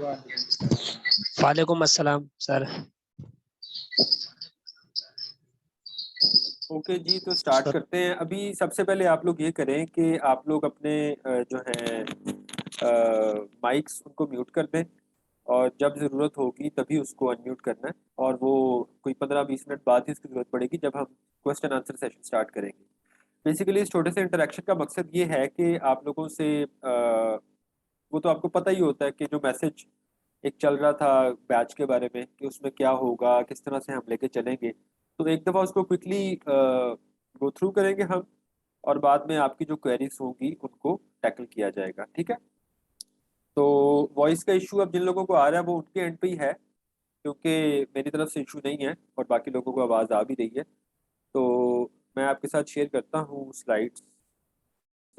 वालेकुम अस्सलाम sir. Okay जी, तो स्टार्ट करते हैं। अभी सबसे पहले आप लोग ये करें कि आप लोग अपने जो है माइक्स उनको म्यूट कर दें और जब ज़रूरत होगी तभी उसको अनम्यूट करना है, और वो कोई 15-20 मिनट बाद ही उसकी ज़रूरत पड़ेगी जब हम क्वेश्चन आंसर सेशन स्टार्ट करेंगे। बेसिकली इस छोटे से इंटरेक्शन का मकसद ये है कि आप लोगों से वो तो आपको पता ही होता है कि जो मैसेज एक चल रहा था बैच के बारे में कि उसमें क्या होगा, किस तरह से हम लेके चलेंगे, तो एक दफ़ा उसको क्विकली गो थ्रू करेंगे हम, और बाद में आपकी जो क्वेरीज होंगी उनको टैकल किया जाएगा। ठीक है, तो वॉइस का इशू अब जिन लोगों को आ रहा है वो उनके एंड पे ही है, क्योंकि मेरी तरफ से इशू नहीं है और बाकी लोगों को आवाज़ आ भी रही है। तो मैं आपके साथ शेयर करता हूँ स्लाइड्स,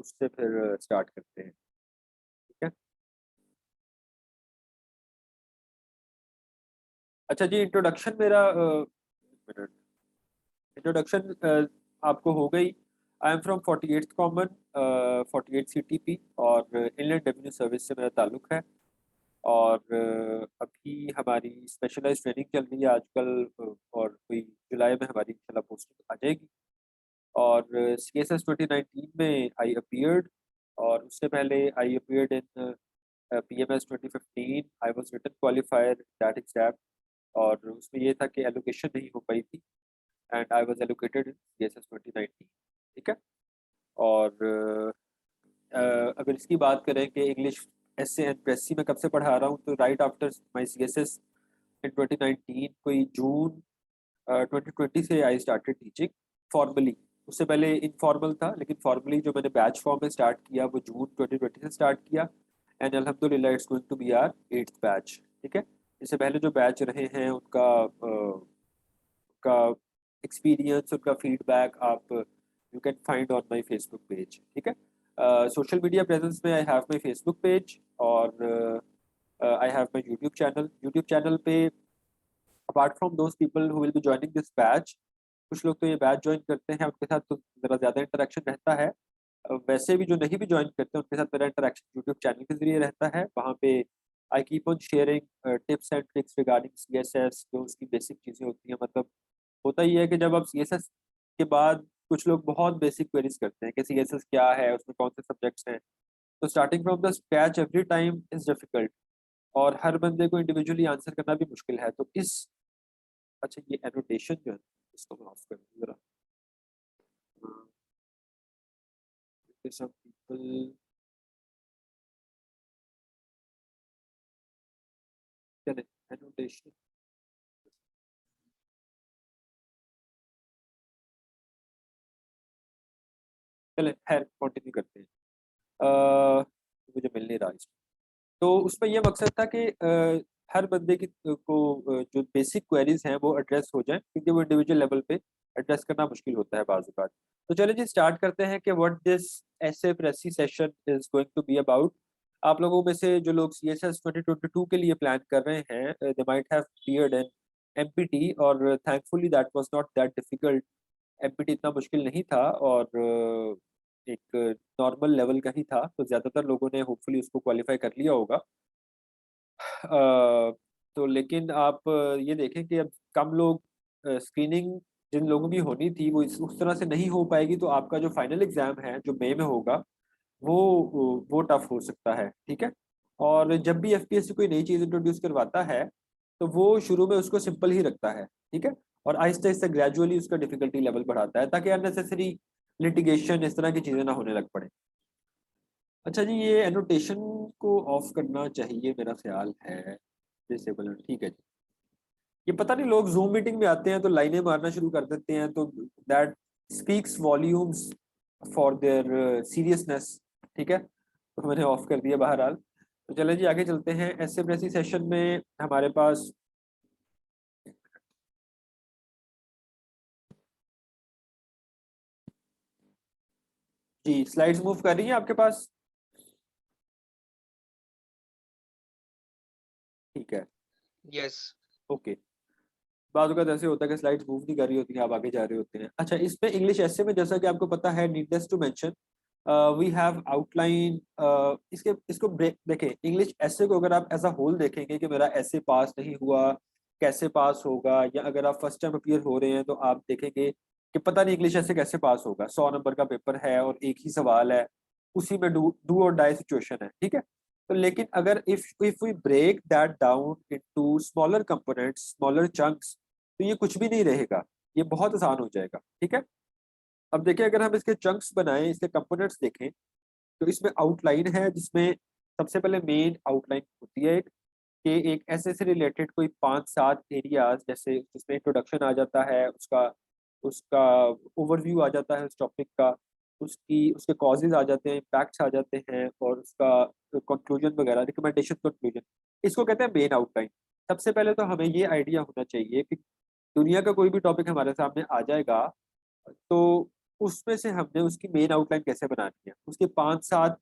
उससे फिर स्टार्ट करते हैं। ठीक है, अच्छा जी, इंट्रोडक्शन मेरा मिनट, इंट्रोडक्शन आपको हो गई। I am from 48th common, 48 CTP, और इनलैंड रेवेन्यू सर्विस से मेरा ताल्लुक है। और अभी हमारी स्पेशलाइज्ड ट्रेनिंग चल रही है आजकल, और कोई जुलाई में हमारी इंशाल्लाह पोस्टिंग आ जाएगी। और CSS 2019 में आई अपीयर्ड, और उससे पहले I appeared in PMS 2015। I was written qualifier that exam, और उसमें ये था कि एलोकेशन नहीं हो पाई थी, and I was allocated in CSS 2019। ठीक है, और अगर इसकी बात करें कि इंग्लिश एसए एंड प्रेसी में कब से पढ़ा रहा हूँ, तो राइट आफ्टर माई CSS इन 2019, कोई जून 2020 से आई स्टार्टेड टीचिंग फॉर्मली। उससे पहले इनफॉर्मल था, लेकिन फॉर्मली जो मैंने बैच फॉर्म में स्टार्ट किया वो जून 2020 से स्टार्ट किया, एंड अल्हम्दुलिल्लाह it's going to be our 8th batch. ठीक है, इससे पहले जो बैच रहे हैं उनका उनका एक्सपीरियंस, उनका फीडबैक आप you can find on my Facebook page. ठीक है, सोशल मीडिया प्रेजेंस में I have my Facebook page, और I have my YouTube channel पे। Apart from those people who will be joining this batch, कुछ लोग तो ये बैच ज्वाइन करते हैं, उनके साथ तो ज़रा ज़्यादा इंटरेक्शन रहता है। वैसे भी जो नहीं भी ज्वाइन करते उनके साथ मेरा इंटरेक्शन यूट्यूब चैनल के जरिए रहता है। वहाँ पे I keep on sharing tips and tricks regarding CSS, जो उसकी बेसिक चीज़ें होती हैं। मतलब होता ही है कि जब आप CSS के बाद कुछ लोग बहुत बेसिक क्वेरीज करते हैं कि CSS क्या है, उसमें कौन से सब्जेक्ट्स हैं, तो starting from the scratch every time is difficult, और हर बंदे को इंडिविजुअली आंसर करना भी मुश्किल है। तो इस, अच्छा ये एनोटेशन जो है इसको मैं ऑफ कर दूं जरा। some people, चले एनोटेशन, चले खैर कंटिन्यू करते हैं। मुझे मिल नहीं रहा इसमें। तो उसमें यह मकसद था कि हर बंदे की जो बेसिक क्वेरीज हैं वो एड्रेस हो जाएं, क्योंकि वो इंडिविजुअल लेवल पे एड्रेस करना मुश्किल होता है बाज़ औक़ात। तो चलिए जी स्टार्ट करते हैं कि what this essay precis session is going to be about. आप लोगों में से जो लोग CSS 2022 के लिए प्लान कर रहे हैं, they might have cleared an MPT, और thankfully that was not that difficult. MPT इतना मुश्किल नहीं था, और एक नॉर्मल लेवल का ही था, तो ज़्यादातर लोगों ने होपफुली उसको क्वालिफाई कर लिया होगा। तो लेकिन आप ये देखें कि अब कम लोग, स्क्रीनिंग जिन लोगों की होनी थी वो उस तरह से नहीं हो पाएगी, तो आपका जो फाइनल एग्ज़ाम है जो मई में होगा वो वो टफ हो सकता है। ठीक है, और जब भी FPSC कोई नई चीज़ इंट्रोड्यूस करवाता है तो वो शुरू में उसको सिंपल ही रखता है। ठीक है, और आहिस्ता आहिस्ता ग्रेजुअली उसका डिफिकल्टी लेवल बढ़ाता है, ताकि अननेसेसरी लिटिगेशन इस तरह की चीज़ें ना होने लग पड़े। अच्छा जी, ये एनोटेशन को ऑफ करना चाहिए मेरा ख्याल है, डिसेबल। ठीक है जी, ये पता नहीं लोग जूम मीटिंग में आते हैं तो लाइनें मारना शुरू कर देते हैं, तो that speaks volumes for their seriousness. ठीक है, तो मैंने ऑफ कर दिया बहरहाल। तो चले जी आगे चलते हैं। ऐसे प्रेसी सेशन में हमारे पास जी स्लाइड्स मूव कर रही हैं आपके पास? ठीक है, यस। ओके। बाद का ऐसे होता है कि स्लाइड्स मूव नहीं कर रही होती हैं, आप आगे जा रहे होते हैं। अच्छा, इसमें इंग्लिश ऐसे में जैसा कि आपको पता है, needless to mention we have outline. इसको ब्रेक देखें, इंग्लिश ऐसे को अगर आप एज अ होल देखेंगे कि मेरा ऐसे पास नहीं हुआ, कैसे पास होगा, या अगर आप फर्स्ट टाइम अपीयर हो रहे हैं तो आप देखेंगे कि पता नहीं इंग्लिश ऐसे कैसे पास होगा, 100 नंबर का पेपर है और एक ही सवाल है, उसी में डू और डाई सिचुएशन है, ठीक है। तो लेकिन अगर if we break that down into smaller components, smaller chunks, तो ये कुछ भी नहीं रहेगा, ये बहुत आसान हो जाएगा, ठीक है। अब देखिए, अगर हम इसके चंक्स बनाएं, इसके कंपोनेंट्स देखें, तो इसमें आउटलाइन है, जिसमें सबसे पहले मेन आउटलाइन होती है एक, कि एक ऐसे से रिलेटेड कोई 5-7 एरियाज, जैसे जिसमें इंट्रोडक्शन आ जाता है, उसका उसका ओवरव्यू आ जाता है उस टॉपिक का, उसकी उसके कॉजेज आ जाते हैं, इम्पैक्ट्स आ जाते हैं, और उसका कंक्लूजन वगैरह, रिकमेंडेशन, कंक्लूजन, इसको कहते हैं मेन आउटलाइन। सबसे पहले तो हमें ये आइडिया होना चाहिए कि दुनिया का कोई भी टॉपिक हमारे सामने आ जाएगा, तो उसमें से हमने उसकी मेन आउटलाइन कैसे बनानी है, उसके 5-7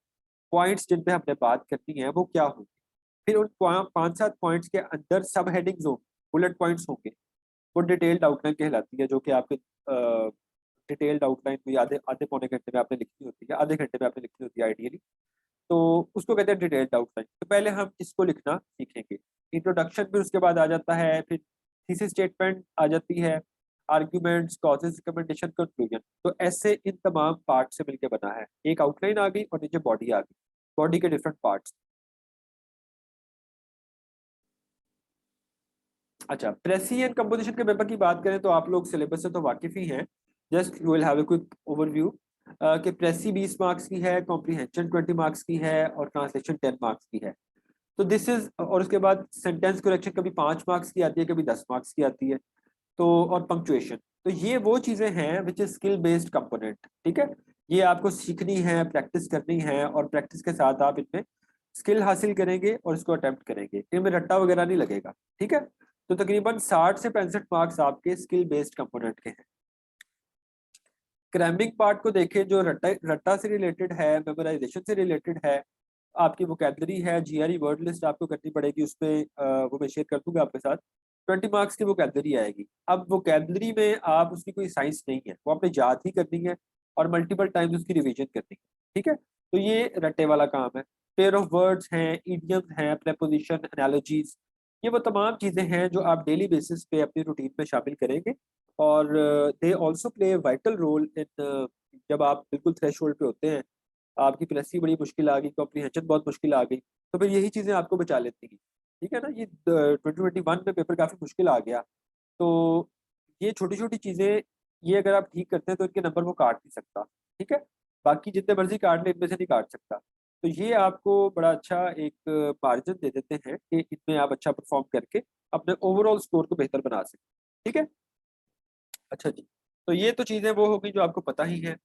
पॉइंट्स जिन पे हमने बात करनी है वो क्या होंगे, फिर उन 5-7 पॉइंट्स के अंदर सब हेडिंग्स होंगे, बुलेट पॉइंट्स होंगे, वो डिटेल्ड आउटलाइन कहलाती है, जो कि आपके डिटेल्ड आउटलाइन कोई आधे आधे पौने घंटे में आपने लिखनी होती है, आधे घंटे में आपने लिखनी होती है आइडियली, तो उसको कहते हैं डिटेल्ड आउटलाइन। तो पहले हम इसको लिखना सीखेंगे। इंट्रोडक्शन भी उसके बाद आ जाता है, फिर थीसिस स्टेटमेंट आ जाती है, आर्ग्यूमेंट्स, कॉजेज, रिकमेंडेशन, कंक्लूजन। तो ऐसे इन तमाम पार्ट से मिलकर बना है, एक आउटलाइन आ गई और नीचे बॉडी आ गई, बॉडी के डिफरेंट पार्ट्स। अच्छा, प्रेसी एंड कंपोजिशन के पेपर की बात करें तो आप लोग सिलेबस से तो वाकिफ ही हैं। Just you will have a quick overview कि प्रेसी 20 मार्क्स की है, कॉम्प्रीहेंशन 20 मार्क्स की है, और ट्रांसलेशन 10 मार्क्स की है। तो दिस इज, और उसके बाद सेंटेंस करेक्शन कभी 5 मार्क्स की आती है, कभी 10 मार्क्स की आती है, तो और पंक्चुएशन। तो ये वो चीजें हैं which is skill based component, ठीक है। ये आपको सीखनी है, प्रैक्टिस करनी है, और प्रैक्टिस के साथ आप इनमें स्किल हासिल करेंगे और इसको अटेम्प्ट करेंगे, इनमें रट्टा वगैरह नहीं लगेगा, ठीक है। तो तकरीबन 60 से 65 मार्क्स आपके स्किल बेस्ड कंपोनेंट के हैं। क्रैमिंग पार्ट को देखें, जो रट्टा रट्टा से रिलेटेड है, मेमोराइजेशन से रिलेटेड है, आपकी वोकेबलरी है, जीआरई वर्ड लिस्ट आपको करनी पड़ेगी, उसमें वो मैं शेयर कर दूंगा आपके साथ। 20 मार्क्स की वोकेबलरी आएगी। अब वोकेबलरी में आप उसकी कोई साइंस नहीं है, वो आपने याद ही करनी है और मल्टीपल टाइम्स उसकी रिवीजन करनी है, ठीक है। तो ये रट्टे वाला काम है। पेयर ऑफ वर्ड्स हैं, इडियम्स हैं, प्रेपोजिशन, एनालॉजीज, ये वो तमाम चीज़ें हैं जो आप डेली बेसिस पे अपनी रूटीन में शामिल करेंगे, और they also play vital role in, जब आप बिल्कुल थ्रेशोल्ड पे होते हैं, आपकी प्रेसी बड़ी मुश्किल आ गई, कॉम्प्रीहेंशन बहुत मुश्किल आ गई, तो फिर यही चीज़ें आपको बचा लेती हैं, ठीक है ना। ये 2021 में पेपर काफ़ी मुश्किल आ गया, तो ये छोटी छोटी चीज़ें, ये अगर आप ठीक करते हैं तो इनके नंबर वो काट नहीं सकता, ठीक है। बाकी जितने मर्जी काट ले, इनमें से नहीं काट सकता। तो ये आपको बड़ा अच्छा एक मार्जिन दे देते हैं कि इनमें आप अच्छा परफॉर्म करके अपने ओवरऑल स्कोर को बेहतर बना सकते हैं, ठीक है। अच्छा जी, तो ये तो चीज़ें वो होगी जो आपको पता ही है।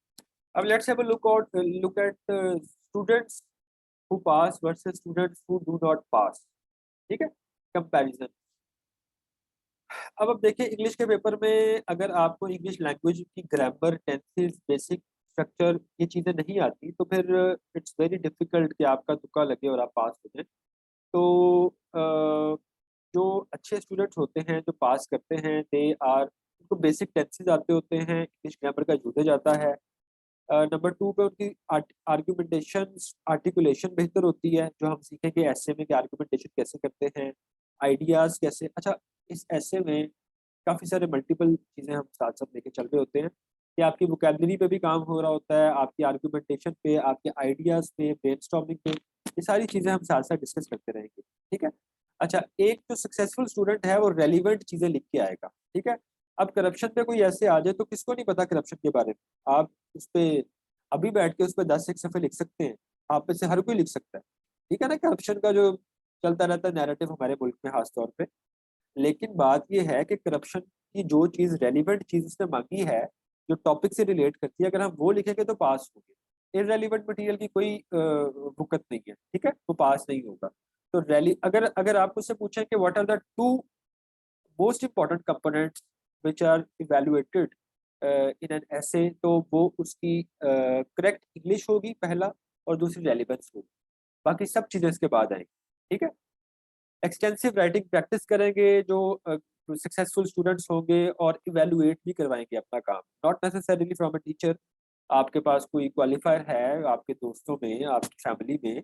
अब let's have a look at students who pass versus students who do not pass, ठीक है, कंपैरिजन। अब देखिए, इंग्लिश के पेपर में अगर आपको इंग्लिश लैंग्वेज की ग्रामर, टेंसेस, बेसिक स्ट्रक्चर, ये चीज़ें नहीं आती, तो फिर इट्स वेरी डिफिकल्ट कि आपका तुक्का लगे और आप पास हो जाए। तो जो अच्छे स्टूडेंट्स होते हैं, जो पास करते हैं, दे आर, उनको बेसिक टेंसेस आते होते हैं, इंग्लिश ग्रामर का यूजेज आता है। नंबर 2 पे उनकी आर्ग्यूमेंटेशन, आर्टिकुलेशन बेहतर होती है, जो हम सीखेंगे ऐसे में कि आर्ग्यूमेंटेशन कैसे करते हैं, आइडियाज़ कैसे। अच्छा, इस ऐसे में काफ़ी सारे मल्टीपल चीज़ें हम साथ साथ लेके चल रहे होते हैं, कि आपकी वोकेबलरी पे भी काम हो रहा होता है, आपकी आर्ग्यूमेंटेशन पे, आपके आइडियाज़ पे, ब्रेनस्टॉर्मिंग पे, ये सारी चीज़ें हम साथ साथ डिस्कस करते रहेंगे, ठीक है। अच्छा, एक जो सक्सेसफुल स्टूडेंट है वो रेलिवेंट चीज़ें लिख के आएगा, ठीक है। अब करप्शन पे कोई ऐसे आ जाए, तो किसको नहीं पता करप्शन के बारे में। आप उस पे अभी बैठ के उस पे 10 एक सफ़े लिख सकते हैं, आप में से हर कोई लिख सकता है, ठीक है ना। करप्शन का जो चलता रहता है नैरेटिव हमारे मुल्क में खास तौर पे, लेकिन बात ये है कि करप्शन की जो चीज़, रेलिवेंट चीज़ उसने मांगी है, जो टॉपिक से रिलेट करती है, अगर हम वो लिखेंगे तो पास होंगे। इररेलेवेंट मटेरियल की कोई वुकत नहीं है, ठीक है, वो पास नहीं होगा। तो रैली, अगर अगर आप मुझसे पूछें कि what are the two most important components which are evaluated in an essay, तो वो उसकी करेक्ट इंग्लिश होगी पहला, और दूसरी रेलिवेंस होगी, बाकी सब चीज़ें इसके बाद आएंगी, ठीक है। एक्सटेंसिव राइटिंग प्रैक्टिस करेंगे जो सक्सेसफुल स्टूडेंट्स होंगे, और इवेलुएट भी करवाएंगे अपना काम, not necessarily from a teacher, आपके पास कोई क्वालिफायर है आपके दोस्तों में, आपकी फैमिली में,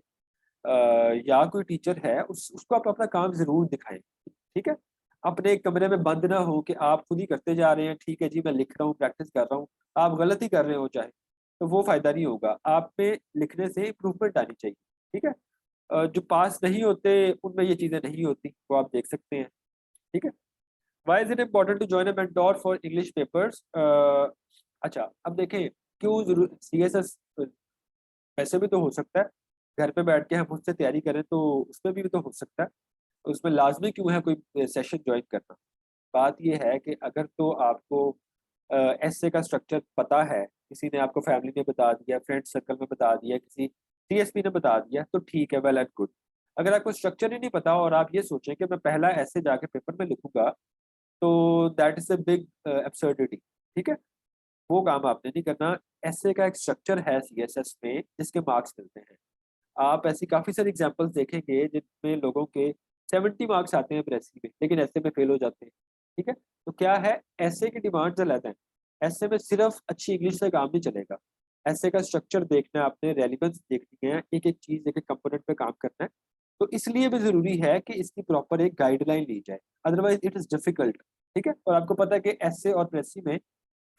या कोई टीचर है, उसको आप अपना काम ज़रूर दिखाएँ, ठीक है? अपने एक कमरे में बंद ना हो कि आप खुद ही करते जा रहे हैं, ठीक है जी, मैं लिख रहा हूँ, प्रैक्टिस कर रहा हूँ, आप गलत ही कर रहे हो चाहे, तो वो फ़ायदा नहीं होगा। आप में लिखने से इम्प्रूवमेंट आनी चाहिए, ठीक है? जो पास नहीं होते, उनमें ये चीज़ें नहीं होती, वो आप देख सकते हैं, ठीक है? Why is it important to join a mentor for English papers? अच्छा, अब देखें क्यों ज़रूर सीएसएस वैसे भी तो हो सकता है, घर पे बैठ के हम उससे तैयारी करें तो उसमें भी तो हो सकता है। उसमें लाज़मी क्यों है कोई सेशन जॉइन करना? बात ये है कि अगर तो आपको एस्से का स्ट्रक्चर पता है, किसी ने आपको फैमिली ने बता दिया, फ्रेंड सर्कल में बता दिया, किसी सीएसपी ने बता दिया, तो ठीक है, वेल एंड गुड। अगर आपको स्ट्रक्चर ही नहीं पता और आप ये सोचें कि मैं पहला एस्से जाके पेपर में लिखूँगा, तो that is a big absurdity, ठीक है? वो काम आपने नहीं करना। एस्से का एक स्ट्रक्चर है सीएसएस में जिसके मार्क्स मिलते हैं। आप ऐसी काफ़ी सारी एग्ज़ाम्पल्स देखेंगे जिनमें लोगों के 70 मार्क्स आते हैं प्रेसी में, लेकिन एस्से में फेल हो जाते हैं, ठीक है? तो क्या है, एस्से की डिमांड्स अलग हैं। एस्से में सिर्फ़ अच्छी इंग्लिश से काम नहीं चलेगा। एस्से का स्ट्रक्चर देखना है आपने, रेलेवेंस देखनी है, एक-एक चीज़, एक-एक कंपोनेंट पे काम करना है। तो इसलिए भी ज़रूरी है कि इसकी प्रॉपर एक गाइडलाइन ली जाए, अदरवाइज़ इट इज़ डिफ़िकल्ट, ठीक है? और आपको पता है कि एस्से और प्रेसी में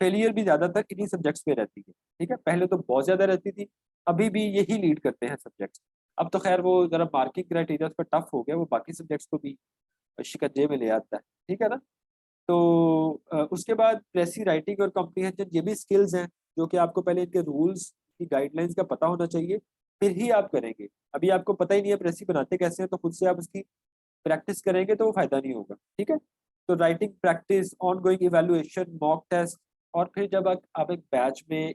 फेलियर भी ज़्यादातर इन्हीं सब्जेक्ट्स में रहती है, ठीक है? पहले तो बहुत ज़्यादा रहती थी, अभी भी यही लीड करते हैं सब्जेक्ट्स। अब तो ख़ैर वो ज़रा मार्किंग क्राइटेरिया उसका टफ हो गया, वो बाकी सब्जेक्ट्स को भी शिकंजे में ले आता है, ठीक है ना? तो उसके बाद प्रेसी राइटिंग और कॉम्प्रिहेंशन ये भी स्किल्स हैं, जो कि आपको पहले इनके रूल्स की गाइडलाइंस का पता होना चाहिए, फिर ही आप करेंगे। अभी आपको पता ही नहीं है प्रेसी बनाते कैसे हैं, तो खुद से आप उसकी प्रैक्टिस करेंगे तो वो फ़ायदा नहीं होगा, ठीक है? तो writing practice, ongoing evaluation, mock test और फिर जब आप एक बैच में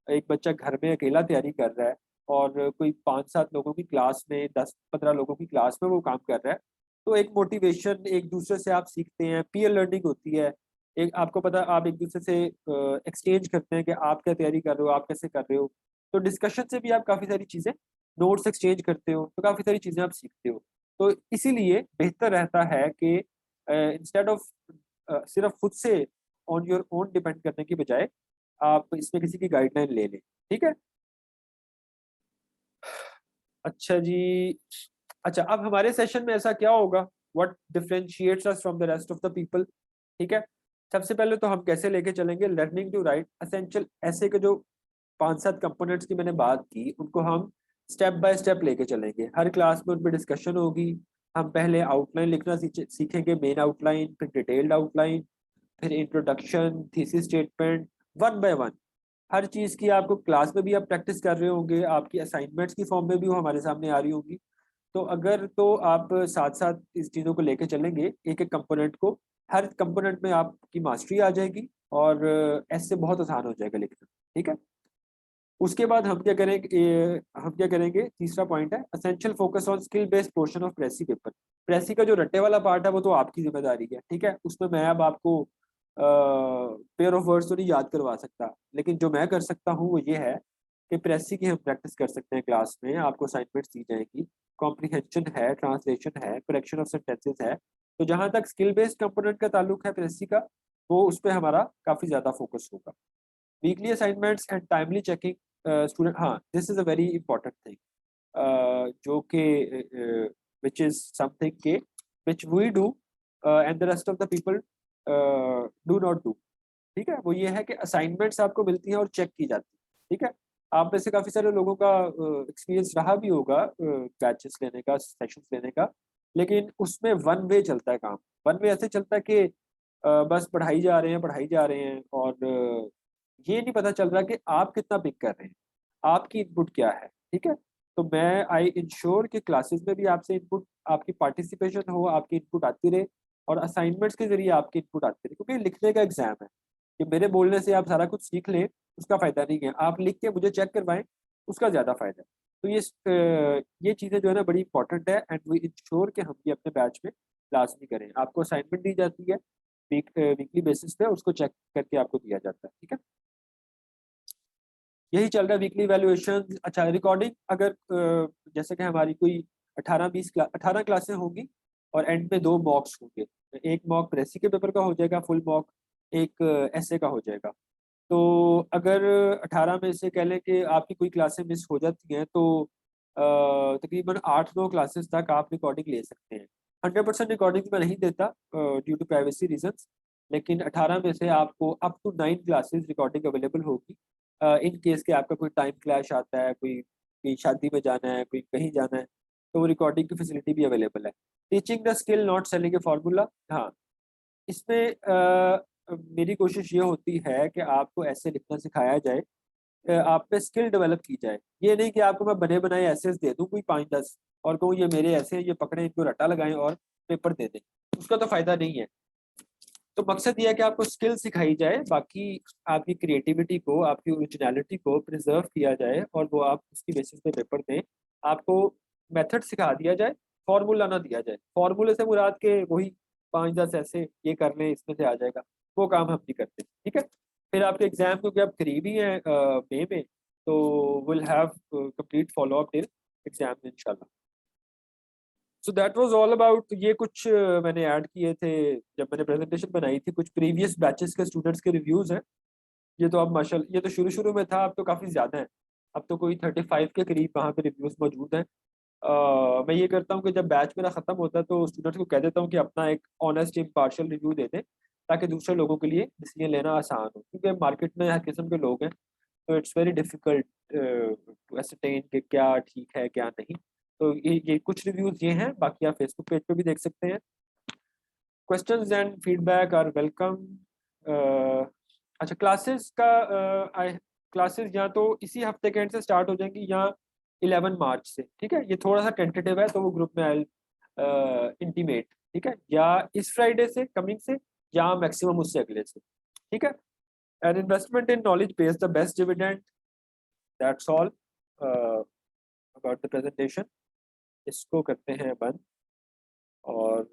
एक बच्चा घर में अकेला तैयारी कर रहा है और कोई 5-7 लोगों की क्लास में, 10-15 लोगों की क्लास में वो काम कर रहा है, तो एक मोटिवेशन, एक-दूसरे से आप सीखते हैं, पीयर लर्निंग होती है। एक आपको पता है आप एक-दूसरे से एक्सचेंज करते हैं कि आप क्या तैयारी कर रहे हो, आप कैसे कर रहे हो। तो डिस्कशन से भी आप काफ़ी सारी चीज़ें नोट्स एक्सचेंज करते हो, तो काफ़ी सारी चीज़ें आप सीखते हो। तो इसीलिए बेहतर रहता है कि इंस्टेड ऑफ सिर्फ़ खुद से ऑन योर ओन डिपेंड करने की बजाय आप इसमें किसी की गाइडलाइन ले लें, ठीक है? अच्छा जी, अच्छा अब हमारे सेशन में ऐसा क्या होगा? What differentiates us from the rest of the people, ठीक है? सबसे पहले तो हम कैसे लेके चलेंगे लर्निंग टू राइट एसेंशियल ऐसे के जो 5-7 कंपोनेंट्स की मैंने बात की, उनको हम स्टेप बाय स्टेप लेके चलेंगे। हर क्लास में उन पे डिस्कशन होगी। हम पहले आउटलाइन लिखना सीखेंगे, मेन आउटलाइन, फिर डिटेल्ड आउटलाइन, फिर introduction, thesis statement, one by one. हर चीज़ की आपको क्लास में भी आप प्रैक्टिस कर रहे होंगे, आपकी असाइनमेंट्स की फॉर्म में भी वो हमारे सामने आ रही होंगी। तो अगर तो आप साथ-साथ इस चीज़ों को लेके चलेंगे, एक-एक कंपोनेंट को, हर कंपोनेंट में आपकी मास्टरी आ जाएगी और ऐसे बहुत आसान हो जाएगा लिखना, ठीक है? उसके बाद हम क्या करेंगे तीसरा पॉइंट है essential focus on skill based portion of precis paper. Precis का जो रट्टे वाला पार्ट है वो तो आपकी ज़िम्मेदारी है, ठीक है? उसमें मैं अब आपको पेयर ऑफ वर्ड्स तो नहीं याद करवा सकता, लेकिन जो मैं कर सकता हूँ वो ये है कि प्रेसी की हम प्रैक्टिस कर सकते हैं क्लास में, आपको असाइनमेंट्स दी जाएँगी, कॉम्प्रिहेंशन है, ट्रांसलेशन है, करेक्शन ऑफ सेंटेंसेस है। तो जहाँ तक स्किल बेस्ड कंपोनेंट का ताल्लुक है प्रेसी का, वो उस पे हमारा काफ़ी ज़्यादा फोकस होगा। Weekly assignments and timely checking student, हाँ, this is a very important thing जो कि व्हिच इज़ समथिंग के which we do and the rest of the people do not do, ठीक है? वो ये है कि असाइनमेंट्स आपको मिलती हैं और चेक की जाती है, ठीक है? आप में से काफ़ी सारे लोगों का एक्सपीरियंस रहा भी होगा बैचेस लेने का, सेशंस लेने का, लेकिन उसमें वन वे चलता है काम। वन वे ऐसे चलता है कि बस पढ़ाई जा रहे हैं और ये नहीं पता चल रहा कि आप कितना पिक कर रहे हैं, आपकी इनपुट क्या है, ठीक है? तो मैं आई इंश्योर कि क्लासेस में भी आपसे इनपुट आपकी पार्टिसिपेशन हो, आपकी इनपुट आती रहे और असाइनमेंट्स के ज़रिए आपकी इनपुट आती रहे क्योंकि लिखने का एग्ज़ाम है। कि मेरे बोलने से आप सारा कुछ सीख लें, उसका फ़ायदा नहीं है। आप लिख के मुझे चेक करवाएँ, उसका ज़्यादा फ़ायदा है। तो ये चीज़ें जो है ना बड़ी इम्पोर्टेंट है एंड वी इंश्योर कि हम ये अपने बैच में लाज़मी करें। आपको असाइनमेंट दी जाती है वीकली बेसिस पे उसको चेक करके आपको दिया जाता है, ठीक है? यही चल रहा है वीकली इवैल्यूएशन। अच्छा रिकॉर्डिंग अगर जैसे कि हमारी कोई 18 क्लासें होंगी और एंड में 2 मॉक्स होंगे। एक मॉक प्रेसी के पेपर का हो जाएगा फुल मॉक, एक एस्से का हो जाएगा। तो अगर 18 में से कह लें कि आपकी कोई क्लासें मिस हो जाती हैं तो तकरीबन 8-9 क्लासेस तक आप रिकॉर्डिंग ले सकते हैं। 100% रिकॉर्डिंग मैं नहीं देता ड्यू टू प्राइवेसी रीजंस, लेकिन 18 में से आपको up to 9 classes recording available होगी। इन केस के आपका कोई टाइम क्लैश आता है, कोई कहीं शादी में जाना है, कोई कहीं जाना है, तो वो रिकॉर्डिंग की फैसिलिटी भी अवेलेबल है। Teaching the skill not selling A formula. हाँ, इसमें मेरी कोशिश ये होती है कि आपको ऐसे लिखना सिखाया जाए, आप पे स्किल डेवलप की जाए। ये नहीं कि आपको मैं बने बनाए एसेस दे दूँ कोई 5-10 और कहूँ ये मेरे ऐसे हैं, ये पकड़ें, इनको रट्टा लगाएँ और पेपर दे दें। उसका तो फ़ायदा नहीं है। तो मकसद ये है कि आपको स्किल सिखाई जाए, बाकी आपकी क्रिएटिविटी को, आपकी ओरिजिनैलिटी को प्रिज़र्व किया जाए और वो आप उसकी बेसिस पे पेपर दें। आपको मेथड सिखा दिया जाए, फ़ॉर्मूला ना दिया जाए। फ़ॉर्मूले से मुराद के वही 5-10 ऐसे ये कर लें, इसमें से आ जाएगा, वो काम हम नहीं करते, ठीक है? फिर आपके एग्ज़ाम क्योंकि अब करीब ही हैं मई में, तो will have complete follow up till exam इंशाल्लाह। So that was all about ये कुछ मैंने ऐड किए थे जब मैंने प्रेज़ेंटेशन बनाई थी, कुछ प्रीवियस बैचेज़ के स्टूडेंट्स के रिव्यूज़ हैं। ये तो अब माशाल्लाह ये तो शुरू-शुरू में था, अब तो काफ़ी ज़्यादा है। अब तो कोई 35 के करीब वहाँ पे रिव्यूज़ मौजूद हैं। मैं ये करता हूँ कि जब बैच मेरा ख़त्म होता है तो स्टूडेंट्स को कह देता हूँ कि अपना एक ऑनेस्ट इम्पार्शियल रिव्यू दे दें, ताकि दूसरे लोगों के लिए डिसीज़न लेना आसान हो। क्योंकि मार्केट में हर किस्म के लोग हैं, तो इट्स वेरी डिफ़िकल्ट टू एस्certain कि क्या ठीक है, क्या नहीं। तो ये कुछ रिव्यूज़ ये हैं, बाकी आप फेसबुक पेज पे भी देख सकते हैं। Questions and feedback are welcome. अ, अच्छा, क्लासेस का क्लासेस या तो इसी हफ्ते के एंड से स्टार्ट हो जाएंगी या 11 मार्च से, ठीक है? ये थोड़ा सा टेंटेटिव है, तो वो ग्रुप में आई इंटीमेट, ठीक है? या इस फ्राइडे से कमिंग से, या मैक्सिमम उससे अगले से, ठीक है? An investment in knowledge pays the best dividend. That's all about the presentation. इसको करते हैं बंद और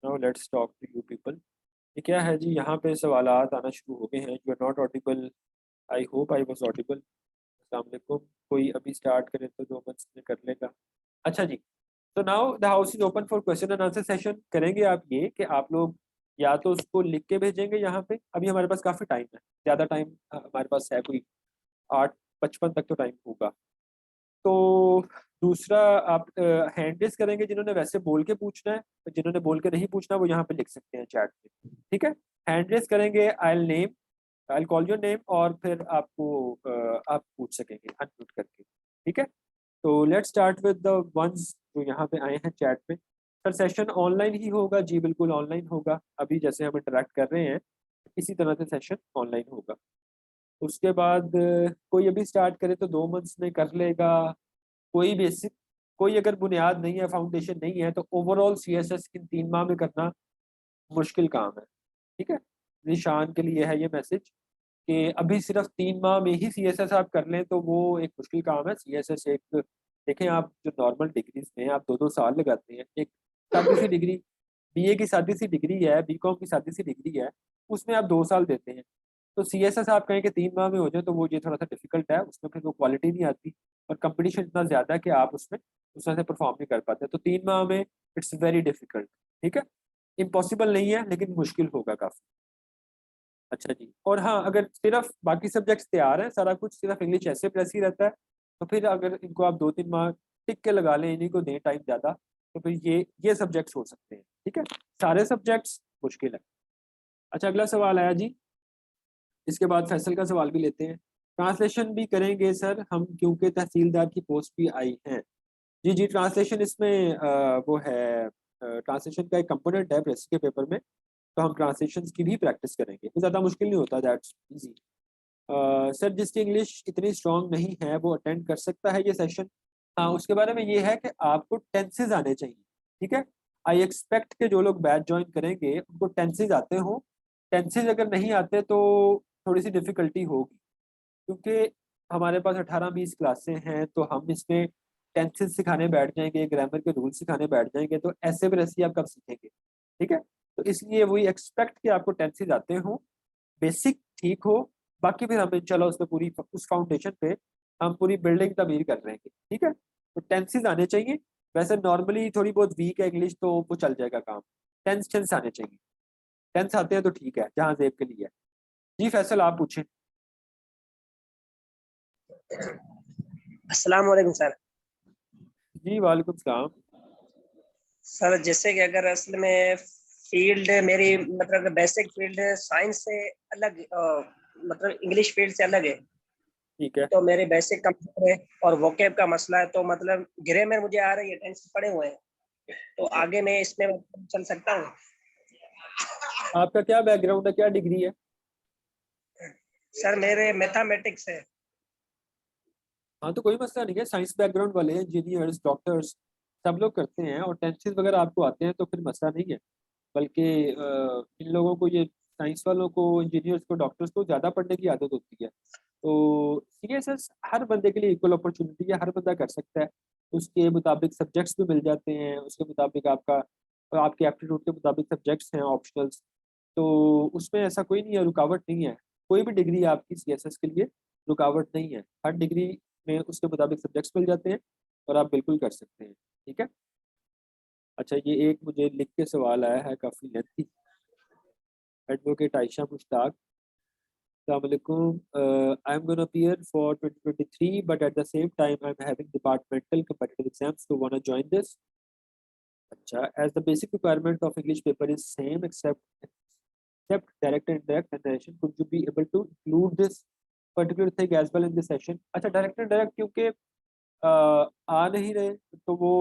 now let's talk to you people. ये क्या है जी, यहाँ पे सवालात आना शुरू हो गए हैं। You are not audible, I hope I was audible. अस्सलाम वालेकुम। कोई अभी स्टार्ट करे तो 2 मंथ्स में कर लेगा। अच्छा जी, तो now the house is open for question and answer session. करेंगे आप ये कि आप लोग या तो उसको लिख के भेजेंगे यहाँ पे, अभी हमारे पास काफ़ी टाइम है, ज़्यादा टाइम हमारे पास है, कोई 8:55 तक तो टाइम होगा। तो दूसरा आप हैंड रेज़ करेंगे जिन्होंने वैसे बोल के पूछना है, तो जिन्होंने बोल के नहीं पूछना वो यहाँ पे लिख सकते हैं चैट में, ठीक है? हैंड रेज़ करेंगे, I will call your name और फिर आपको आप पूछ सकेंगे अनम्यूट करके, ठीक है? तो let's start with the ones जो यहाँ पे आए हैं चैट में। सर सेशन ऑनलाइन ही होगा? जी बिल्कुल ऑनलाइन होगा। अभी जैसे हम इंटरैक्ट कर रहे हैं, इसी तरह से सेशन ऑनलाइन होगा। उसके बाद कोई अभी स्टार्ट करे तो 2 मंथ्स में कर लेगा। कोई बेसिक, कोई अगर बुनियाद नहीं है, फाउंडेशन नहीं है, तो ओवरऑल सीएसएस इन 3 माह में करना मुश्किल काम है, ठीक है? निशान के लिए है ये मैसेज कि अभी सिर्फ 3 माह में ही सीएसएस आप कर लें तो वो एक मुश्किल काम है। सीएसएस एक, देखें आप जो नॉर्मल डिग्रीज़ में आप 2-2 साल लगाते हैं, एक सादी-सी डिग्री, बीए की सादी-सी डिग्री है, बीकॉम की सादी-सी डिग्री है, उसमें आप 2 साल देते हैं। तो सीएसएस आप कहें कि 3 माह में हो जाए तो वो ये थोड़ा-सा डिफ़िकल्ट है, उसमें फिर वो क्वालिटी नहीं आती और कॉम्पिटिशन इतना ज़्यादा है कि आप उसमें उस तरह से परफ़ॉर्म नहीं कर पाते। तो 3 माह में इट्स वेरी डिफ़िकल्ट, ठीक है? इम्पॉसिबल नहीं है लेकिन मुश्किल होगा काफ़ी। अच्छा जी, और हाँ, अगर सिर्फ़ बाकी सब्जेक्ट्स तैयार हैं, सारा कुछ सिर्फ़ इंग्लिश ऐसे प्रेस ही रहता है, तो फिर अगर इनको आप 2-3 माह टिक के लगा लें, इन्हीं को दें टाइम ज़्यादा, तो फिर ये सब्जेक्ट्स हो सकते हैं, ठीक है? सारे सब्जेक्ट्स मुश्किल है। अच्छा, अगला सवाल आया जी, इसके बाद फैसल का सवाल भी लेते हैं। ट्रांसलेशन भी करेंगे सर हम, क्योंकि तहसीलदार की पोस्ट भी आई है। जी, जी, ट्रांसलेशन इसमें वो है, ट्रांसलेशन का एक कंपोनेंट है प्रेस के पेपर में, तो हम ट्रांसलेशंस की भी प्रैक्टिस करेंगे। वो ज़्यादा मुश्किल नहीं होता, दैट्स ईज़ी। सर जिसकी इंग्लिश इतनी स्ट्रॉन्ग नहीं है वो अटेंड कर सकता है ये सेशन? हाँ, उसके बारे में ये है कि आपको टेंसेस आने चाहिए, ठीक है? आई एक्सपेक्ट के जो लोग बैच जॉइन करेंगे उनको टेंसेस आते हों। टेंसेस अगर नहीं आते तो थोड़ी-सी डिफ़िकल्टी होगी, क्योंकि हमारे पास 18-20 क्लासें हैं, तो हम इसमें टेंसेस सिखाने बैठ जाएँगे, ग्रामर के रूल सिखाने बैठ जाएँगे, तो ऐसे में रस्सी आप कब सीखेंगे, ठीक है? तो इसलिए वही एक्सपेक्ट कि आपको टेंसेस आते हों, बेसिक ठीक हो, बाकी फिर हम इंशाल्लाह उसपे पूरी उस फाउंडेशन पे हम पूरी बिल्डिंग तमीर कर लेंगे, ठीक है? तो टेंसेस आने चाहिए, वैसे नॉर्मली थोड़ी बहुत वीक है इंग्लिश तो वो चल जाएगा काम। टेंस टेंस आने चाहिए, टेंस आते हैं तो ठीक है, जहाँ ज़ेब के लिए है। जी फैसल आप पूछें। अस्सलाम वालेकुम सर। जी वालेकुम सलाम। सर जैसे कि अगर असल में फील्ड मेरी मतलब बेसिक फील्ड साइंस से अलग मतलब इंग्लिश फील्ड से अलग है। ठीक है। तो मेरे बेसिक कंप्यूटर है और वोकेब का मसला है, तो मतलब ग्रे में मुझे आ रही है, टेंस पड़े हुए हैं। तो ठीक है। आगे मैं इसमें मतलब चल सकता हूँ? आपका क्या बैकग्राउंड है, क्या डिग्री है? सर मेरे मैथमेटिक्स है। हाँ तो कोई मसला नहीं है, साइंस बैकग्राउंड वाले इंजीनियर्स डॉक्टर्स सब लोग करते हैं, और टेंसेस वगैरह आपको आते हैं तो फिर मसला नहीं है। बल्कि इन लोगों को, ये साइंस वालों को, इंजीनियर्स को, डॉक्टर्स को ज़्यादा पढ़ने की आदत होती है। तो सीएसएस हर बंदे के लिए इक्वल अपॉर्चुनिटी है, हर बंदा कर सकता है। उसके मुताबिक सब्जेक्ट्स भी मिल जाते हैं, उसके मुताबिक आपके एप्टीट्यूड के मुताबिक सब्जेक्ट्स हैं ऑप्शनल्स। तो उसमें ऐसा कोई नहीं है, रुकावट नहीं है। कोई भी डिग्री आपकी सीएसएस के लिए रुकावट नहीं है। हर डिग्री में उसके मुताबिक सब्जेक्ट्स मिल जाते हैं और आप बिल्कुल कर सकते हैं। ठीक है। अच्छा, ये एक मुझे लिख के सवाल आया है, काफ़ी lengthy. Advocate Ayesha Mushtaq, Assalamualaikum. I'm going to appear for 2023, but at the same time, I'm having departmental competitive exams. So, wanna join this? Acha, as the basic requirement of English paper is same except direct and indirect narration, could you be able to include this particular thing as well in this session? अच्छा, direct and direct क्योंकि आ नहीं रहे, तो वो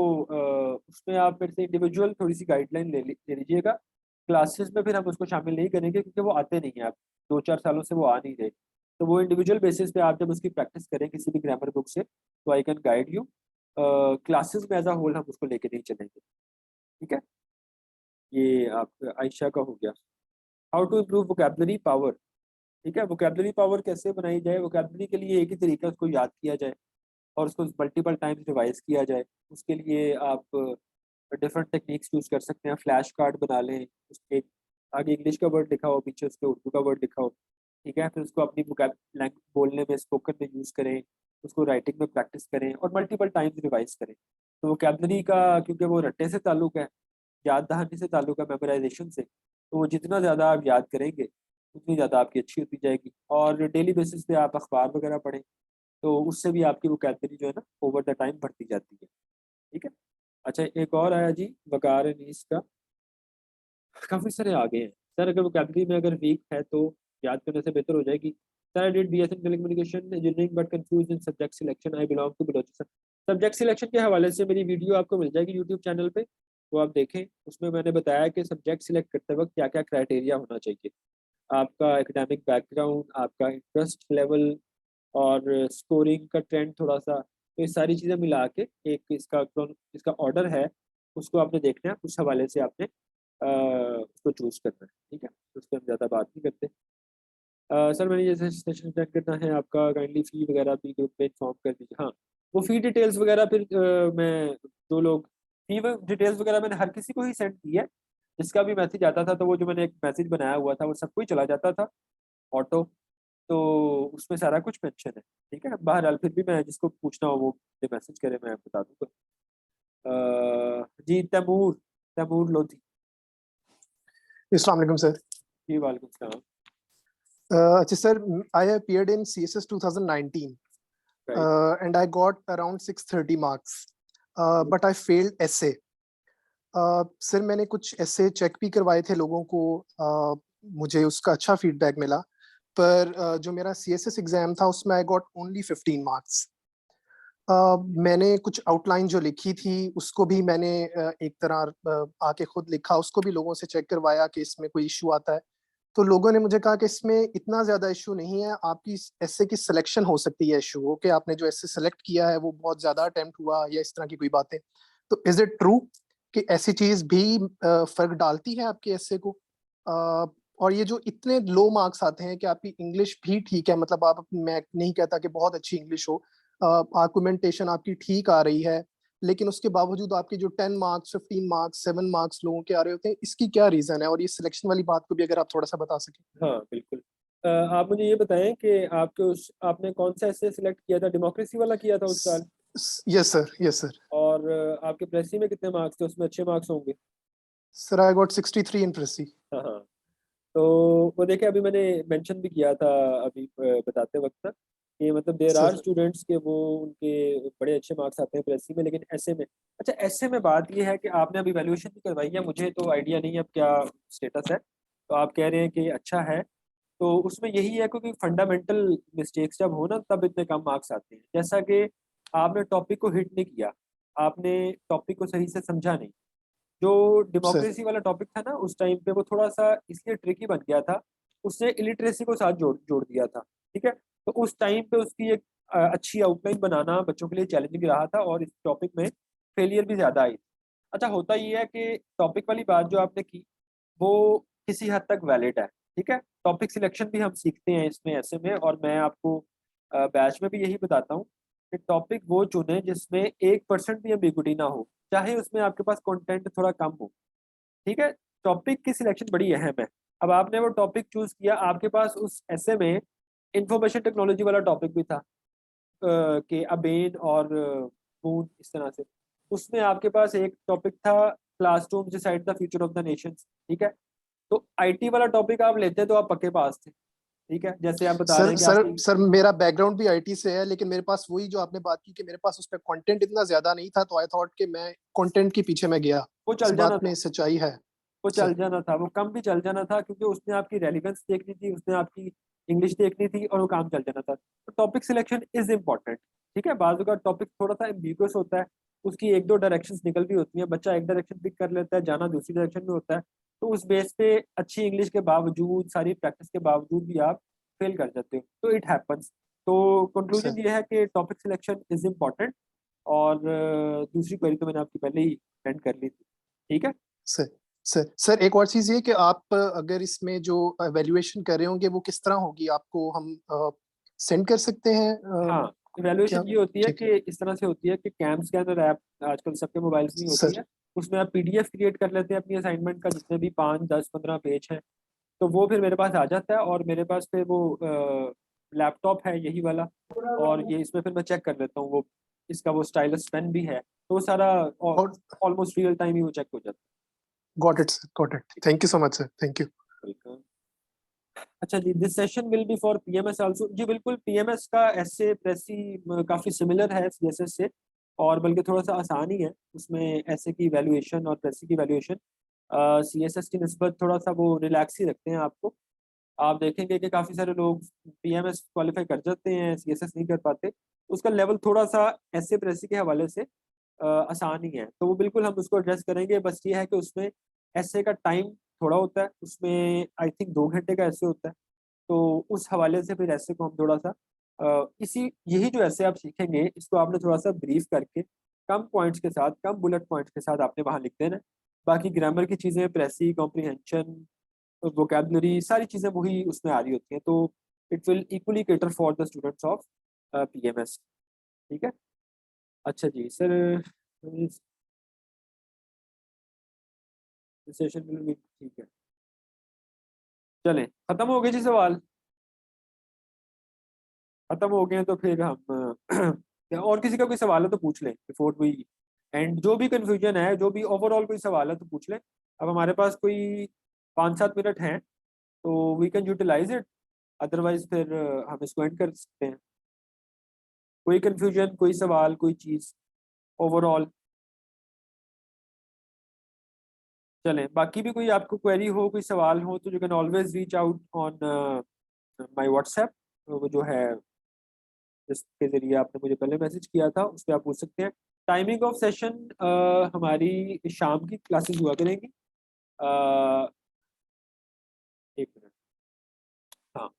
उसमें आप मेरे से इंडिविजुअल थोड़ी सी गाइडलाइन ले लीजिएगा। क्लासेस में फिर हम उसको शामिल नहीं करेंगे क्योंकि वो आते नहीं हैं, आप 2-4 सालों से वो आ नहीं रहे। तो वो इंडिविजुअल बेसिस पे आप जब उसकी प्रैक्टिस करें किसी भी ग्रामर बुक से, तो I can guide you. Classes में एज अ होल हम उसको लेके नहीं चलेंगे। ठीक है। ये आप आयशा का हो गया। How to improve vocabulary power. ठीक है, वोकेबलरी पावर कैसे बनाई जाए? वोकेबलरी के लिए एक ही तरीका, उसको याद किया जाए और उसको मल्टीपल टाइम्स रिवाइज किया जाए। उसके लिए आप डिफरेंट टेक्निक्स यूज़ कर सकते हैं। फ्लैश कार्ड बना लें, उसके आगे इंग्लिश का वर्ड लिखा हो, पीछे उसके उर्दू का वर्ड लिखा हो। ठीक है, फिर उसको अपनी लैंग्वेज बोलने में, स्पोकन में यूज़ करें, उसको राइटिंग में प्रैक्टिस करें और मल्टीपल टाइम्स रिवाइज करें। तो वोकेबलरी का, क्योंकि वो रट्टे से ताल्लुक है, याद दहानी से ताल्लुक है, मेमोराइजेशन से, तो वो जितना ज़्यादा आप याद करेंगे उतनी ज़्यादा आपकी अच्छी होती जाएगी। और डेली बेसिस पे आप अखबार वगैरह पढ़ें, तो उससे भी आपकी वोकैबलरी जो है ना, ओवर द टाइम बढ़ती जाती है। ठीक है। अच्छा, एक और आया जी, वकार अनीस का। काफ़ी सारे आ गए हैं सर। अगर वोकैबलरी में अगर वीक है तो याद करने से बेहतर हो जाएगी। Sir I did BS in telecommunication engineering but confuse in subject selection, I belong to Balochistan. Subject selection के हवाले से मेरी वीडियो आपको मिल जाएगी यूट्यूब चैनल पे, वो आप देखें। उसमें मैंने बताया कि सब्जेक्ट सिलेक्ट करते वक्त क्या क्या क्राइटेरिया होना चाहिए। आपका एकेडमिक बैकग्राउंड, आपका इंटरेस्ट लेवल और स्कोरिंग का ट्रेंड थोड़ा सा, तो ये सारी चीज़ें मिला के एक इसका ऑर्डर है, उसको आपने देखना है। उस हवाले से आपने उसको चूज़ करना है। ठीक है, उस पर हम ज़्यादा बात नहीं करते। सर मैंने जैसे सेशन अटेंड करना है आपका, काइंडली फ़ी वगैरह भी ग्रुप में इन्फॉर्म कर दीजिए। हाँ, वो फ़ी डिटेल्स वगैरह फिर मैं, जो लोग फ़ी डिटेल्स वगैरह मैंने हर किसी को ही सेंड की है। जिसका भी मैसेज आता था, तो वो जो मैंने एक मैसेज बनाया हुआ था वो सबको ही चला जाता था, ऑटो। तो उसमें सारा कुछ मेंशन है। ठीक है, बहरहाल फिर भी मैं, जिसको पूछना हो वो मुझे मैसेज करे, मैं बता दूंगा। जी, Taimur, Taimur Lodhi. Assalamu alaikum, sir. जी वालेकुम सलाम। अच्छा sir, I appeared in CSS 2019 right. and I got around 630 marks, but I failed essay. Sir मैंने कुछ essay चेक भी करवाए थे लोगों को, मुझे उसका अच्छा फीडबैक मिला, पर जो मेरा CSS एग्जाम था उसमें I got only 15 marks. मैंने कुछ आउटलाइन जो लिखी थी उसको भी मैंने एक तरह आके खुद लिखा, उसको भी लोगों से चेक करवाया कि इसमें कोई इशू आता है। तो लोगों ने मुझे कहा कि इसमें इतना ज्यादा इशू नहीं है, आपकी ऐसे की सिलेक्शन हो सकती है इशू हो, कि आपने जो ऐसे सेलेक्ट किया है वो बहुत ज्यादा अटेम्प्ट हुआ या इस तरह की कोई बातें। तो इज इट ट्रू कि ऐसी चीज भी फर्क डालती है आपके ऐसे को? और ये जो इतने लो मार्क्स आते हैं कि आपकी इंग्लिश भी ठीक है, मतलब आप, मैं नहीं कहता कि बहुत अच्छी इंग्लिश हो, आर्गुमेंटेशन आपकी ठीक आ रही है, लेकिन उसके बावजूद आपके जो 10 मार्क्स, 15 मार्क्स, 7 मार्क्स लोगों के आ रहे होते हैं, इसकी क्या रीजन है? और ये सिलेक्शन वाली बात को भी अगर आप थोड़ा सा बता सकें। हाँ बिल्कुल। आप मुझे ये बताएं कि आपने कौन सा ऐसे सिलेक्ट किया था? डेमोक्रेसी वाला किया था उस साल? Yes sir, yes sir. और आपके प्रेसी में कितने मार्क्स थे? उसमें अच्छे मार्क्स होंगे। सर आई गॉट 63 इन प्रेसी। हाँ हाँ। तो वो देखिए, अभी मैंने मेंशन भी किया था अभी बताते वक्त ना, कि मतलब देयर आर सर स्टूडेंट्स के वो उनके बड़े अच्छे मार्क्स आते हैं प्रेसी में, लेकिन ऐसे में, अच्छा ऐसे में बात ये है कि आपने अभी वैल्यूएशन भी करवाई है, मुझे तो आइडिया नहीं है अब क्या स्टेटस है, तो आप कह रहे हैं कि अच्छा है, तो उसमें यही है क्योंकि फंडामेंटल मिस्टेक्स जब हो ना तब इतने कम मार्क्स आते हैं, जैसा कि आपने टॉपिक को हिट नहीं किया, आपने टॉपिक को सही से समझा नहीं। जो सर डेमोक्रेसी वाला टॉपिक था ना उस टाइम पे वो थोड़ा सा इसलिए ट्रिकी बन गया था, उसने इलिटरेसी को साथ जोड़ जोड़ दिया था, ठीक है। तो उस टाइम पे उसकी एक अच्छी आउटलाइन बनाना बच्चों के लिए चैलेंजिंग रहा था और इस टॉपिक में फेलियर भी ज़्यादा आई। अच्छा होता ये है कि टॉपिक वाली बात जो आपने की वो किसी हद तक वैलिड है, ठीक है। टॉपिक सिलेक्शन भी हम सीखते हैं इसमें ऐसे में, और मैं आपको बैच में भी यही बताता हूँ कि टॉपिक वो चुने जिसमें 1% भी एम्बिगुइटी ना हो, चाहे उसमें आपके पास कंटेंट थोड़ा कम हो, ठीक है। टॉपिक की सिलेक्शन बड़ी अहम है। अब आपने वो टॉपिक चूज किया, आपके पास उस ऐसे में इंफॉर्मेशन टेक्नोलॉजी वाला टॉपिक भी था कि अबेन और मून इस तरह से, उसमें आपके पास एक टॉपिक था classroom decide the future of the Nations, ठीक है। तो आईटी वाला टॉपिक आप लेते तो आप पक्के पास थे, ठीक है, जैसे आप बता रहे सर हैं कि सर आपकी सर मेरा बैकग्राउंड भी आईटी से है, लेकिन मेरे पास वही जो आपने बात की कि मेरे पास उस पर कंटेंट इतना ज्यादा नहीं था, तो आई थॉट कि मैं कंटेंट के पीछे मैं गया। वो इस चल जाना बात में था, सच्चाई है। वो चल सर जाना था, वो कम भी चल जाना था, क्योंकि उसने आपकी रेलिवेंस देखनी थी, उसने आपकी इंग्लिश देखनी थी, और वो काम चल जाना था। तो टॉपिक सिलेक्शन इज इम्पॉर्टेंट, ठीक है। बाजू का टॉपिक थोड़ा सा एम्बिगुअस होता है, उसकी एक दो डायरेक्शंस निकल भी होती हैं, बच्चा एक डायरेक्शन पिक कर लेता है, जाना दूसरी डायरेक्शन में होता है, तो उस बेस पे अच्छी इंग्लिश के बावजूद, सारी प्रैक्टिस के बावजूद भी आप फेल कर जाते हो, तो इट हैपन्स। तो सर कंक्लूजन ये है कि टॉपिक सिलेक्शन इज इम्पॉर्टेंट, और दूसरी क्वेरी तो मैंने आपकी पहले ही अटेंड कर ली थी, ठीक है। सर सर एक और चीज ये कि आप अगर इसमें जो एवेल्युएशन कर रहे होंगे वो किस तरह होगी, आपको हम सेंड कर सकते हैं हाँ, क्या? इवैल्यूएशन ये होती है ठीक है कि इस तरह से होती है कि कैम स्कैनर ऐप आजकल सबके मोबाइल्स में ही होती सर। है, उसमें आप पीडीएफ क्रिएट कर लेते हैं अपनी असाइनमेंट का, जितने भी 5 10 15 पेज हैं, तो वो फिर मेरे पास आ जाता है, और मेरे पास फिर वो लैपटॉप है यही वाला, और ये इसमें फिर मैं चेक कर लेता हूँ, वो इसका वो स्टाइलस पेन भी है, तो वो सारा ऑलमोस्ट रियल टाइम ही वो चेक हो जाता got it sir, got it. Thank you so much sir, thank you. है। बिल्कुल। अच्छा जी, this session will be for PMS also जी, बिल्कुल पीएमएस का एसए प्रेसी काफी सिमिलर है सीएसएस से, और बल्कि थोड़ा सा आसान ही है, उसमें एसए की वैल्यूएशन और प्रेसी की वैल्यूएशन सीएसएस की निस्बत थोड़ा सा वो रिलैक्स ही रखते हैं आपको। आप देखेंगे कि काफी सारे लोग पीएमएस क्वालिफाई कर जाते हैं, सीएसएस नहीं कर पाते, उसका लेवल थोड़ा सा एसए प्रेसी के हवाले से आसान ही है, तो वो बिल्कुल हम उसको एड्रेस करेंगे। बस ये है कि उसमें एसए का टाइम थोड़ा होता है, उसमें आई थिंक 2 घंटे का ऐसे होता है, तो उस हवाले से फिर ऐसे को हम थोड़ा सा इसी यही जो ऐसे आप सीखेंगे इसको आपने थोड़ा सा ब्रीफ करके कम पॉइंट्स के साथ, कम बुलेट पॉइंट्स के साथ आपने वहाँ लिख देना है। बाकी ग्रामर की चीज़ें, प्रेसी, कॉम्प्रिहेंशन, वोकेबलरी, सारी चीज़ें वही उसमें आ रही होती हैं, तो it will equally cater for the students of PMS, ठीक है। अच्छा जी सर, सेशन विल बी ठीक है, चलें खत्म हो गए जी सवाल, खत्म हो गए हैं तो फिर हम और किसी का कोई सवाल है तो पूछ लें बिफोर वी एंड, जो भी कंफ्यूजन है, जो भी ओवरऑल कोई सवाल है तो पूछ लें। अब हमारे पास कोई 5 7 मिनट हैं, तो we can utilise it, otherwise फिर हम इसको एंड कर सकते हैं। कोई कंफ्यूजन, कोई सवाल, कोई चीज़ ओवरऑल, चलें बाकी भी कोई आपको क्वेरी हो, कोई सवाल हो, तो you can always reach out on my WhatsApp, वो जो है जिसके जरिए आपने मुझे पहले मैसेज किया था, उस पर आप पूछ सकते हैं। टाइमिंग ऑफ सेशन हमारी शाम की क्लासेस हुआ करेंगी, 1 मिनट, हाँ,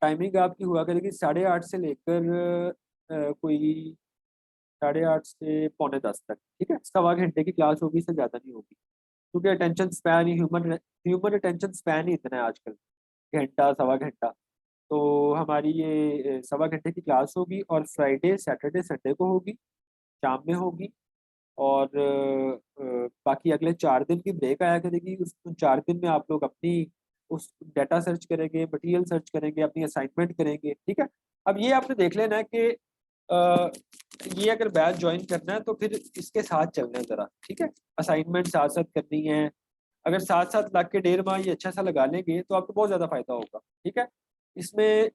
टाइमिंग आपकी हुआ करेगी 8:30 से लेकर कोई 8:30 से पौने 10 तक, ठीक है। 1.25 घंटे की क्लास होगी, इससे ज़्यादा नहीं होगी, क्योंकि अटेंशन स्पैन ही ह्यूमन ह्यूमन अटेंशन स्पैन ही इतना है आजकल, घंटा 1.25 घंटा। तो हमारी ये 1.25 घंटे की क्लास होगी, और फ्राइडे सैटरडे संडे को होगी, शाम में होगी, और बाकी अगले 4 दिन की ब्रेक आया करेगी, उस उन 4 दिन में आप लोग अपनी उस डाटा सर्च करेंगे, मटेरियल सर्च करेंगे, अपनी असाइनमेंट करेंगे, ठीक है। अब ये आपने देख लेना है कि ये अगर बैच ज्वाइन करना है तो फिर इसके साथ चलना है ज़रा, ठीक है। असाइनमेंट साथ साथ करनी है, अगर साथ साथ लग के 1.5 माह ये अच्छा सा लगा लेंगे तो आपको बहुत ज़्यादा फायदा होगा, ठीक है। इसमें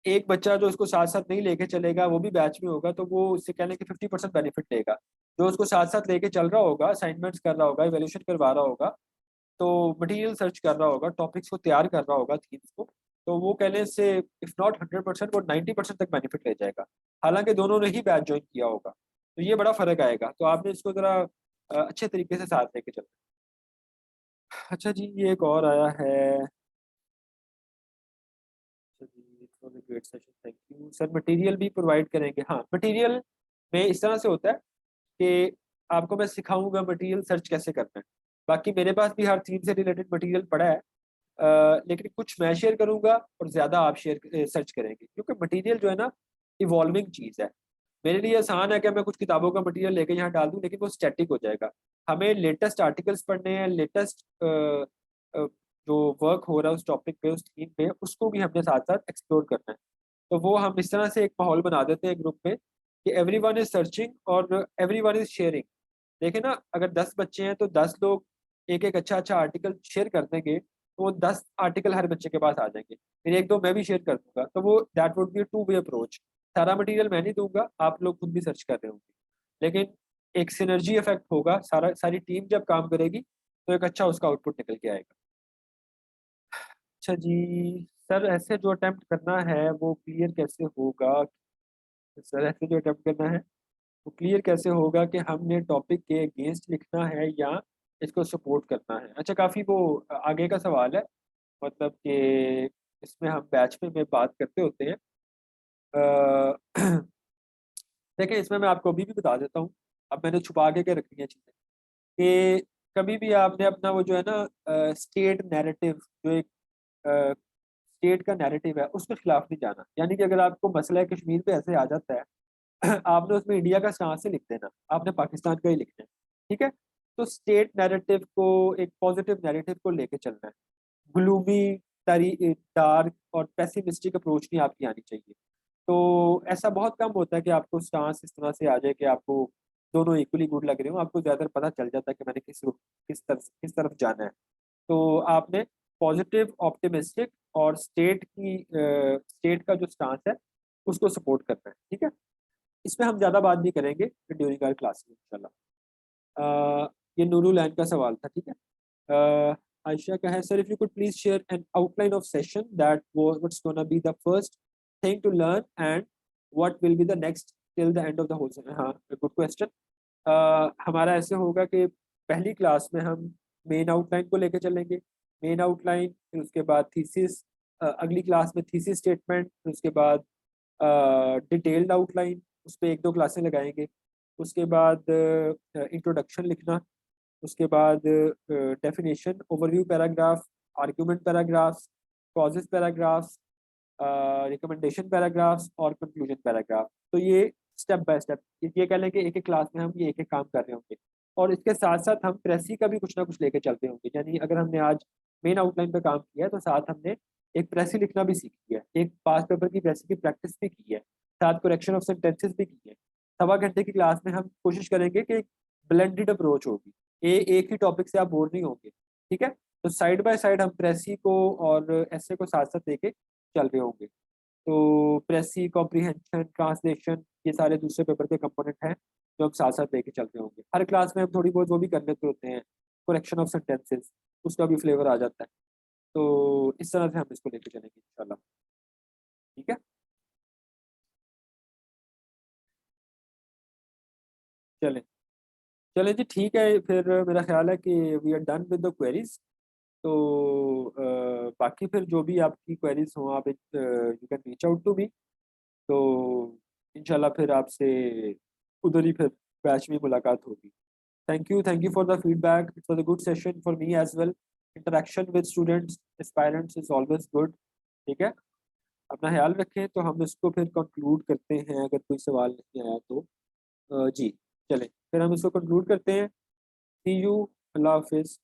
एक बच्चा जो उसको साथ साथ नहीं लेके चलेगा वो भी बैच में होगा, तो वो उससे कहने कि 50% बेनिफिट लेगा। जो उसको साथ साथ लेके चल रहा होगा, असाइनमेंट्स कर रहा होगा, इवेल्यूशन करवा रहा होगा, तो मटेरियल सर्च कर रहा होगा, टॉपिक्स को तैयार कर रहा होगा, थीम्स को, तो वो कहने से इफ नॉट 100% वो 90% तक बेनिफिट ले जाएगा, हालांकि दोनों ने ही बैच ज्वाइन किया होगा। तो ये बड़ा फर्क आएगा, तो आपने इसको जरा अच्छे तरीके से साथ लेके चलना। अच्छा जी, ये एक और आया है। Great session, thank you sir. Material भी प्रोवाइड करेंगे? हाँ, मटेरियल में इस तरह से होता है कि आपको मैं सिखाऊंगा मटेरियल सर्च कैसे करना है। बाकी मेरे पास भी हर थीम से रिलेटेड मटेरियल पड़ा है, लेकिन कुछ मैं शेयर करूंगा और ज़्यादा आप शेयर सर्च करेंगे, क्योंकि मटेरियल जो है ना इवॉल्विंग चीज़ है। मेरे लिए आसान है कि मैं कुछ किताबों का मटेरियल लेके यहाँ डाल दूँ, लेकिन वो स्टैटिक हो जाएगा। हमें लेटेस्ट आर्टिकल्स पढ़ने हैं, लेटेस्ट जो वर्क हो रहा है उस टॉपिक पे, उस थीम पे, उसको भी हमने साथ साथ एक्सप्लोर करना है। तो वो हम इस तरह से एक माहौल बना देते हैं ग्रुप में कि एवरी वन इज सर्चिंग और एवरी वन इज शेयरिंग। देखे ना, अगर 10 बच्चे हैं तो 10 लोग एक एक अच्छा अच्छा आर्टिकल शेयर कर देंगे, तो वो 10 आर्टिकल हर बच्चे के पास आ जाएंगे। फिर एक दो मैं भी शेयर कर दूंगा, तो वो that would be two way approach. सारा मटेरियल मैं नहीं दूंगा, आप लोग खुद भी सर्च कर रहे होंगे, लेकिन एक सिनर्जी इफेक्ट होगा, सारी टीम जब काम करेगी तो एक अच्छा उसका आउटपुट निकल के आएगा। अच्छा जी सर, ऐसे जो अटेम्प्ट करना है वो क्लियर कैसे होगा? सर, ऐसे जो अटेम्प्ट करना है वो क्लियर कैसे होगा कि हमने टॉपिक के अगेंस्ट लिखना है या इसको सपोर्ट करना है? अच्छा, काफ़ी वो आगे का सवाल है, मतलब कि इसमें हम बैच में बात करते होते हैं। देखिए, इसमें मैं आपको अभी भी बता देता हूँ, अब मैंने छुपा के रखनी है चीज़ें, कि कभी भी आपने अपना वो जो है ना स्टेट नैरेटिव, जो एक स्टेट का नैरेटिव है, उसके खिलाफ नहीं जाना। यानी कि अगर आपको मसला कश्मीर पे ऐसे आ जाता है, आपने उसमें इंडिया का स्टांस से लिख देना, आपने पाकिस्तान का ही लिखना है, ठीक है? तो स्टेट नैरेटिव को, एक पॉजिटिव नैरेटिव को लेके चलना है। ग्लूमी, डार्क और पेसिमिस्टिक अप्रोच नहीं आपकी आनी चाहिए। तो ऐसा बहुत कम होता है कि आपको स्टांस इस तरह से आ जाए कि आपको दोनों इक्वली गुड लग रहे हो, आपको ज़्यादा पता चल जाता है कि मैंने किस तरफ जाना है। तो आपने पॉजिटिव, ऑप्टिमिस्टिक और स्टेट का जो स्टांस है उसको सपोर्ट करना है, ठीक है? इसमें हम ज़्यादा बात नहीं करेंगे ड्यूरिंग आवर क्लास में इंशाल्लाह। ये नूरुल ऐन का सवाल था, ठीक है? आयशा का है, sir if you could please share an outline of session that what's gonna be the first thing to learn and what will be the next till the end of the whole session. हाँ, good question. हमारा ऐसे होगा कि पहली class में हम main outline को लेकर चलेंगे, मेन आउटलाइन, फिर उसके बाद थीसिस, अगली क्लास में थीसिस स्टेटमेंट, फिर उसके बाद डिटेल्ड आउटलाइन, उस पर एक दो क्लासें लगाएंगे, उसके बाद इंट्रोडक्शन लिखना, उसके बाद definition, overview paragraph, argument paragraphs, causes paragraphs, recommendation paragraphs और कंक्लूजन पैराग्राफ। तो ये स्टेप बाय स्टेप, ये कह लें कि एक एक क्लास में हम ये एक एक काम कर रहे होंगे, और इसके साथ साथ हम प्रेसी का भी कुछ ना कुछ लेके चलते होंगे। यानी अगर हमने आज मेन आउटलाइन पर काम किया है, तो साथ हमने एक प्रेसी लिखना भी सीख लिया है, एक पास पेपर की प्रेसी की प्रैक्टिस भी की है, साथ करेक्शन ऑफ सेंटेंसेस भी की है। सवा घंटे की क्लास में हम कोशिश करेंगे कि ब्लेंडेड अप्रोच होगी, एक ही टॉपिक से आप बोर नहीं होंगे, ठीक है? तो साइड बाय साइड हम प्रेसी को और ऐसे को साथ साथ लेके चल रहे होंगे। तो प्रेसी, कॉम्प्रीहेंशन, ट्रांसलेशन, ये सारे दूसरे पेपर के कंपोनेंट हैं जो हम साथ साथ लेके चल रहे होंगे। हर क्लास में हम थोड़ी बहुत वो भी कर लेते होते हैं, करेक्शन ऑफ सेंटेंसेस, उसका भी फ्लेवर आ जाता है। तो इस तरह से हम इसको लेके चलेंगे इंशाल्लाह, ठीक है? चलें, चलें जी, ठीक है। फिर मेरा ख्याल है कि we are done with the queries. तो बाकी फिर जो भी आपकी क्वेरीज हों, आप you can reach out to me. तो इंशाल्लाह फिर आपसे उधर ही फिर बैच में मुलाकात होगी। Thank you for the feedback, it was a good session for me as well. Interaction with students, aspirants is always good, ठीक है? अपना ख्याल रखें। तो हम इसको फिर कंक्लूड करते हैं, अगर कोई सवाल नहीं आया तो। जी, चलें फिर हम इसको कंक्लूड करते हैं। सी यू, अल्लाह हाफिज़।